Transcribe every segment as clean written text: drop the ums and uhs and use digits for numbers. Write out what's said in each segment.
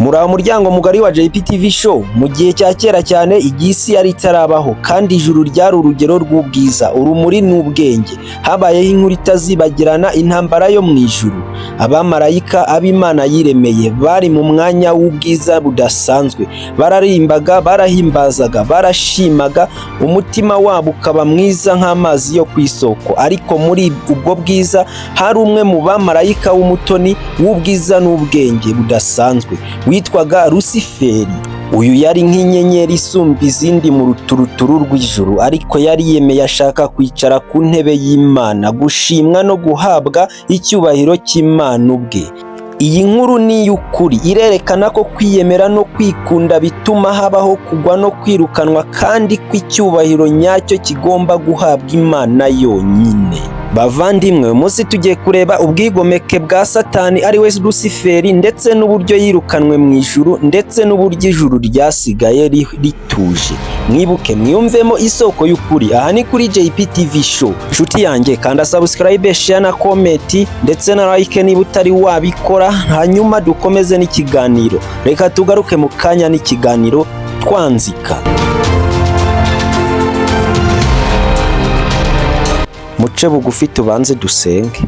Muri muryango mugari wa JeipiTVShow mu gihe cya kera cyane igisi yari itarabaho kandi ijuru ryari urugero rw'ubwiza, urumuri n'ubwenge. Habayeho inkuru itazibagirana, intambara yo mu ijuru. Abamarayika ab'Imana yiremeye bari mu mwanya w'ubwiza budasanzwe, bararimbaga, barahimbazaga, barashimaga, umutima wabo ukaba mwiza nk'amazi yo ku isoko. Ariko muri ubwo bwiza hari umwe mu bamarayika w'umutoni w'ubwiza n'ubwenge budasanzwe witwaga Lucifer. Uyu yari nk'inyenyeri isumba izindi mu ruturuturu rw'ijuru, ariko yari yemeye ashaka kwicara ku ntebe y'Imana, gushimwa no guhabwa icyubahiro cy'Imana ubwe. Iyi nkuru ni y'ukuri, irerekana ko kwiyemera no kwikunda bituma habaho kugwa no kwirukanwa, kandi ko icyubahiro nyacyo kigomba guhabwa Imana yonyine. Bavandimwe, umunsi tugiye kureba ubwigomeke bwa Satani ari we Lucifer, ndetse n'uburyo yirukanwe mu ijuru, ndetse n'uburyo ijuru ryasigaye rituje. Mwibuke mwiyumvemo isoko y'ukuri. Aha ni kuri JeipiTVShow. Inshuti yanjye, kanda subscribe, share na comment ndetse na like niba utari wabikora, hanyuma dukomeze n'ikiganiro. Reka tugaruke mu kanya n'ikiganiro twanzika. Muce bugufi tubanze dusenge.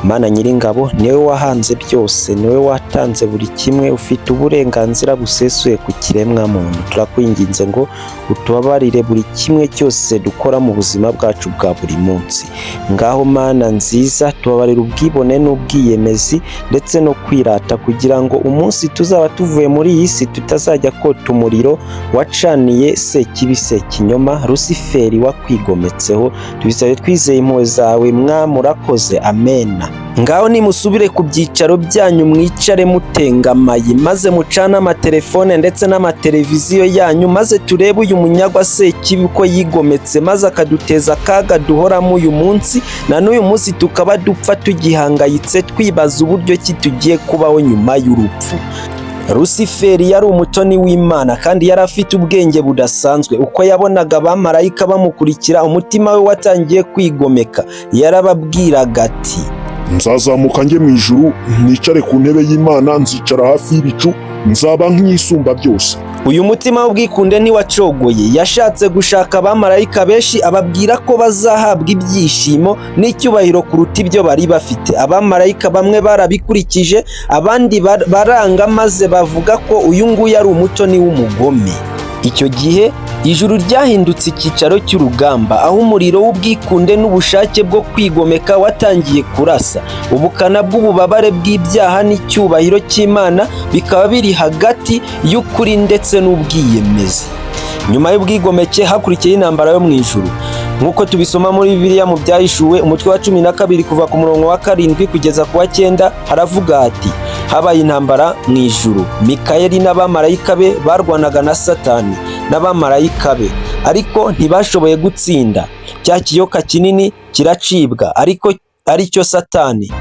Mana Nyiringabo, niwe wahanze byose, niwe watanze buri kimwe, ufite uburenganzira busesuye ku kiremwa muntu. Turakwinginze ngo utubabarire buri kimwe cyose dukora mu buzima bwacu bwa buri munsi. Ngaho Mana nziza, tubabarire ubwibone n'ubwiyemezi ndetse no kwirata, kugira ngo umunsi tuzaba tuvuye muri iyi si tutazajya kota umuriro wacaniye Sekibi Sekinyoma Lucifer wakwigometseho. Tubisabe twizeye impuhwe zawe, Mwami urakoze. Amena. Ngaho nimusubire ku byicaro byanyu, mwicare mutengamaye, maze mucana amatelefone ndetse n'amateleviziyo yanyu, maze turebe uyu munyagwa Sekibi ko yigometse, maze akaduteza akaga duhoramo uyu munsi, na n'uyu munsi tukaba dupfa tugihangayitse twibaza uburyo ki tugiye kubaho nyuma y'urupfu. Lucifer yari umutoni w'Imana kandi yari afite ubwenge budasanzwe. Uko yabonaga abamarayika bamukurikira, umutima we watangiye kwigomeka. Yarababwiraga ati, nzazamuka njye mu ijuru, nicare ku ntebe y'Imana, nzicara hafi y'ibicu, nzaba nk'isumba byose. Uyu mutima w'ubwikunde ntiwacogoye. Yashatse gushaka abamarayika benshi, ababwira ko bazahabwa ibyishimo n'icyubahiro kuruta ibyo bari bafite. Abamarayika bamwe barabikurikije, abandi baranga, maze bavuga ko uyu nguyu ari umutoni w'umugome. Icyo gihe ijuru ryahindutse icyicaro cy'urugamba, aho umuriro w'ubwikunde n'ubushake bwo kwigomeka watangiye kurasa. Ubukana bw'ububabare bw'ibyaha n'icyubahiro cy'Imana bikaba biri hagati y'ukuri ndetse n'ubwiyemezi. Nyuma y'ubwigomeke hakurikiye intambara yo mu ijuru. Nk'uko tubisoma muri Bibiliya mu Byahishuwe umutwe wa 12 kuva ku murongo wa 7 kugeza ku wa 9, haravuga ati, habaye intambara mu ijuru. Mikayeli n'abamarayika be barwanaga na Satani n'abamarayika be, ariko ntibashoboye gutsinda. Cya kiyoka kinini kiracibwa, ariko aricyo Satani,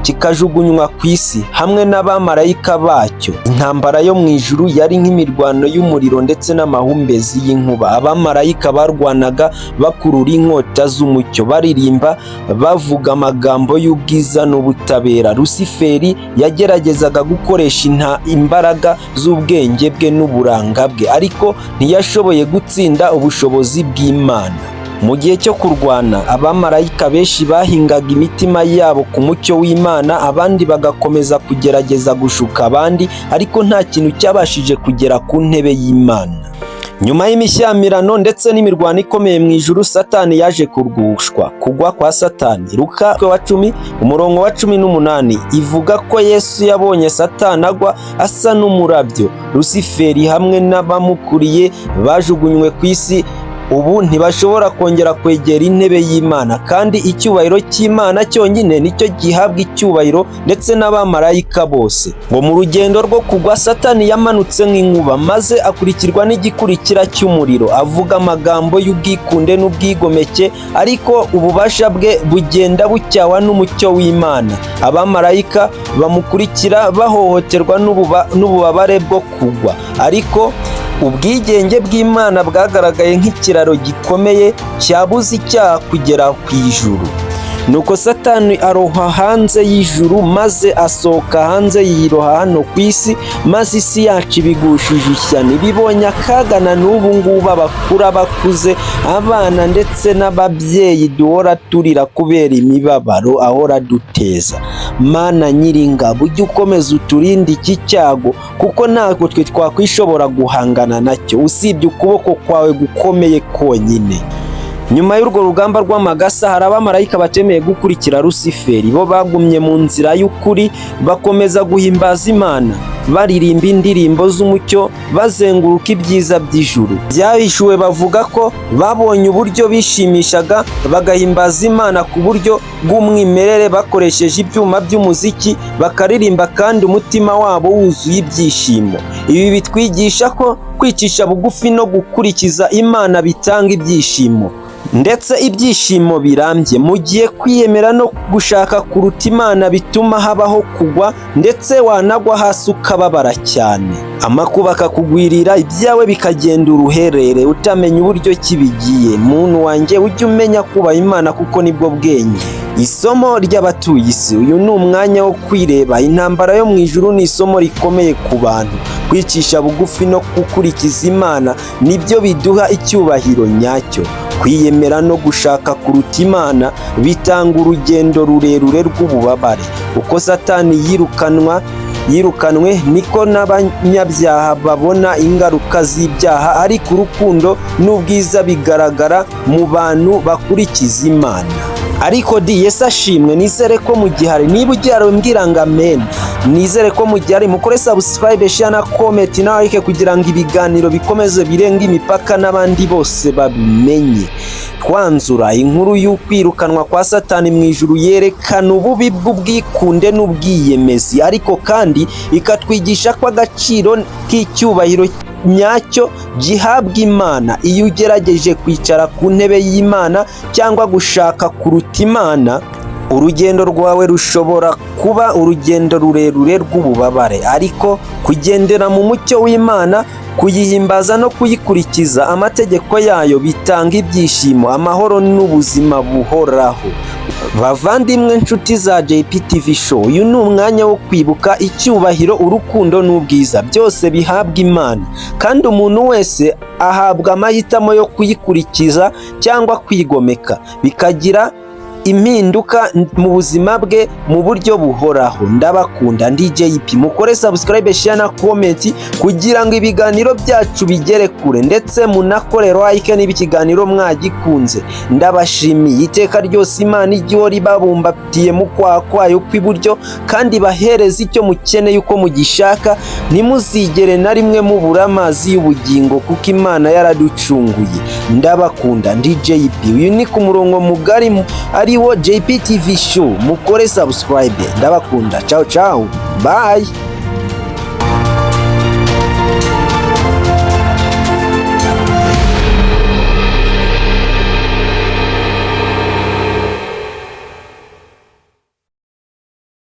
kikajugunywa ku isi hamwe n'abamarayika bacyo. Intambara yo mu ijuru yari nk'imirwano y'umuriro ndetse n'amahumbezi y'inkuba. Abamarayika barwanaga bakurura inkota z'umucyo, baririmba, bavuga amagambo y'ubwiza n'ubutabera. Lucifer yageragezaga gukoresha imbaraga z'ubwenge bwe n'uburanga bwe, ariko ntiyashoboye gutsinda ubushobozi bw'Imana. Mu gihe cyo kurwana, abamarayika benshi bahingaga imitima yabo ku mucyo w'Imana, abandi bagakomeza kugerageza gushuka abandi, ariko nta kintu cyabashije kugera ku ntebe y'Imana. Nyuma y'imishyamirano ndetse n'imirwano ikomeye mu ijuru, Satani yaje kurwushwa. Kugwa kwa Satani. Luka wa 10 umurongo wa 18 ivuga ko Yesu yabonye Satani agwa asa n'umurabyo. Lucifer hamwe n'abamukuriye bajugunywe ku isi. Ubu ntibashobora kongera kwegera intebe y'Imana, kandi icyubahiro cy'Imana cyonyine nicyo gihabwa icyubahiro, ndetse n'abamarayika bose. Ngo mu rugendo rwo kugwa, Satani yamanutse nk'inkuba, maze akurikirwa n'igikurikira cy'umuriro. Avuga amagambo y'ubwikunde n'ubwigomeke, ariko ububasha bwe bugenda bucyawa n'umucyo w'Imana. Abamarayika bamukurikira bahohoterwa n'ububabare bwo kugwa, ariko ubwigenge bw'Imana bwagaragaye nk'ikiraro gikomeye cyabuze icyaha kugera ku ijuru. nuko Satani aroha hanze y'ijuru maze asohoka hanze yiroha hano ku isi, maze isi yacu ibigushije ishyano. Bibonye akaga na n'ubu ngubu abakura bakuze, abana ndetse n'ababyeyi duhora turira kubera imibabaro ahora duteza. Mana Nyiringabo, ujye ukomeza uturinde iki cyago, kuko ntabwo twe twakwishobora guhangana nacyo usibye ukuboko kwawe gukomeye konyine. Nyuma y'urwo rugamba rw'amagasa, hari abamarayika batemeye gukurikira Lucifer, bo bagumye mu nzira y'ukuri, bakomeza guhimbaza Imana, baririmba indirimbo z'umucyo, bazenguruka ibyiza by'ijuru. Byahishuwe bavuga ko babonye uburyo bishimishaga bagahimbaza Imana ku buryo bw'umwimerere, bakoresheje ibyuma by'umuziki, bakaririmba kandi umutima wabo wuzuye ibyishimo. Ibi bitwigisha ko kwicisha bugufi no gukurikiza Imana bitanga ibyishimo, ndetse ibyishimo birambye. Mu gihe kwiyemera no gushaka kuruta Imana bituma habaho kugwa, ndetse wanagwa hasi ukababara cyane, amakuba akakugwirira, ibyawe bikagenda uruherere utamenya uburyo kibigiye. Muntu wanjye, ujye umenya kubaha Imana kuko nibwo bwenge. Isomo ry'abatuye isi. Uyu ni umwanya wo kwireba. Intambara yo mu ijuru ni isomo rikomeye ku bantu. Kwicisha bugufi no gukurikiza Imana nibyo biduha icyubahiro nyacyo. Kwiyemera no gushaka kuruta Imana bitanga urugendo rurerure rw'ububabare. Uko Satani yirukanwe niko n'abanyabyaha babona ingaruka z'ibyaha, ariko urukundo n'ubwiza bigaragara mu bantu bakurikiza Imana. Ariko Yesu ashimwe. Nizere ko mu gihari, niba ugihari mbwira ngo amen. Nizere ko mu gihari mukore subscribe, share na comment na like kugira ngo ibiganiro bikomeze birenga imipaka n'abandi bose babimenye. Twanzura inkuru y'ukwirukanwa kwa Satani mu ijuru yerekana ububi bw'ubwikunde n'ubwiyemezi, ariko kandi ikatwigisha ko agaciro k'icyubahiro nyacyo gihabwa Imana. Iyo ugerageje kwicara ku ntebe y'Imana cyangwa gushaka kuruta Imana, urugendo rwawe rushobora kuba urugendo rurerure rw'ububabare, ariko kugendera mu mucyo w'Imana, kuyihimbaza no kuyikurikiza amategeko yayo bitanga ibyishimo, amahoro n'ubuzima buhoraho. Bavandimwe nshuti za JeipiTVShow, uyu ni umwanya wo kwibuka icyubahiro, urukundo n'ubwiza byose bihabwa Imana, kandi umuntu wese ahabwa amahitamo yo kuyikurikiza cyangwa kwigomeka, bikagira impinduka mu buzima bwe mu buryo buhoraho. Ndabakunda, ndi Jeipi. Mukore subscribe, share na comment kugira ngo ibiganiro byacu bigere kure, ndetse munakore like niba ikiganiro mwagikunze. Ndabashimiye iteka ryose. Imana igihora ibabumbatiye mu kwaha kwayo kw'iburyo, kandi bahereza icyo mukeneye uko mugishaka. Ntimuzigere na rimwe mubura amazi y'ubugingo, kuko Imana yaraducunguye. Ndabakunda, ndi Jeipi. Uyu ni ku murongo mugari ari wo JeipiTVShow. Mukore subscribe. Ndabakunda. Ciao ciao. Bye.